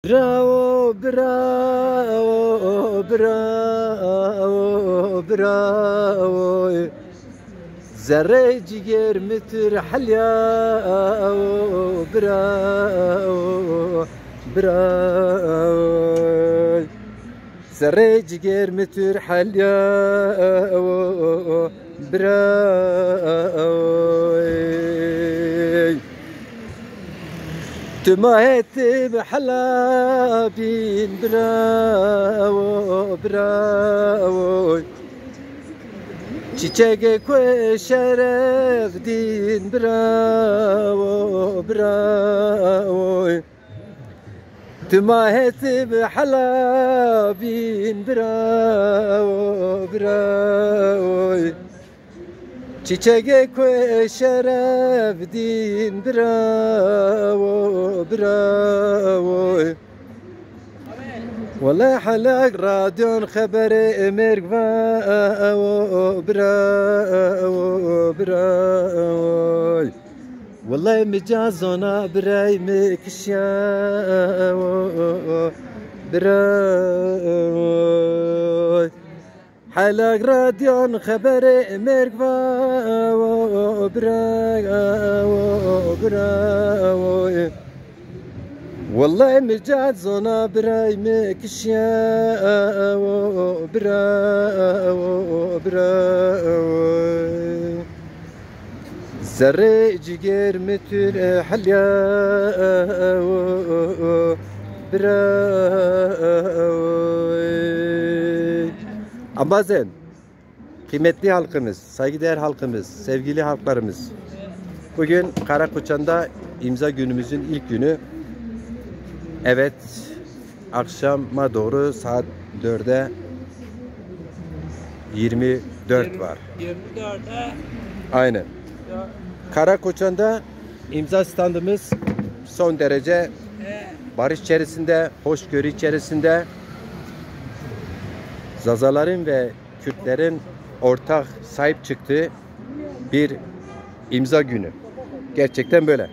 Bravo, bravo, bravo, bravo. Zerre ciğer mütür halya. Bravo, bravo. Zerre ciğer mütür halya. Bravo. تماهت بحلابين براو براو çiçek koy şeref din bravo bravo tümahet bhalabin bravo bravo çiçek koy şeref din bravo bravo والله حلاق راديون خبر مرقبا براو براو والله مجازنا براي مكشيا براو حلاق راديون خبر مرقبا براو براو والله مجاد زنا براي مكشيا براو براو زري جيجر متر حليا براو Ambazen, kıymetli halkımız, saygıdeğer halkımız, sevgili halklarımız. Bugün Karakoçan'da imza günümüzün ilk günü. Evet, akşama doğru saat 4'e 24 var. 24'e. Aynen. Karakoçan'da imza standımız son derece barış içerisinde, hoşgörü içerisinde. Zazaların ve Kürtlerin ortak sahip çıktığı bir imza günü. Gerçekten böyle.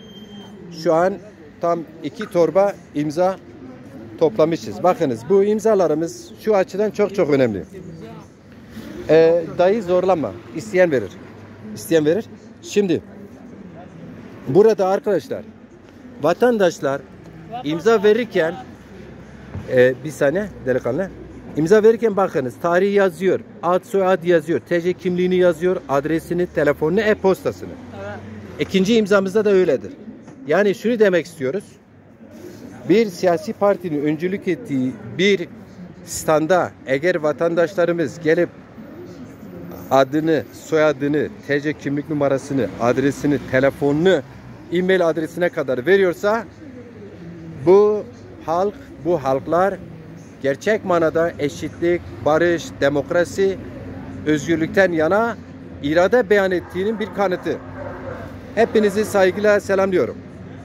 Şu an tam 2 torba imza toplamışız. Bakınız bu imzalarımız şu açıdan çok önemli. Dayı zorlama. İsteyen verir. İsteyen verir. Şimdi burada arkadaşlar vatandaşlar imza verirken bir saniye delikanlı. İmza verirken bakınız tarihi yazıyor, ad soyad yazıyor, TC kimliğini yazıyor, adresini, telefonunu, e-postasını. Evet. İkinci imzamızda da öyledir. Yani şunu demek istiyoruz. Bir siyasi partinin öncülük ettiği bir standa eğer vatandaşlarımız gelip adını, soyadını, TC kimlik numarasını, adresini, telefonunu, e-mail adresine kadar veriyorsa bu halk, bu halklar gerçek manada eşitlik, barış, demokrasi, özgürlükten yana irade beyan ettiğinin bir kanıtı. Hepinizi saygıyla selamlıyorum.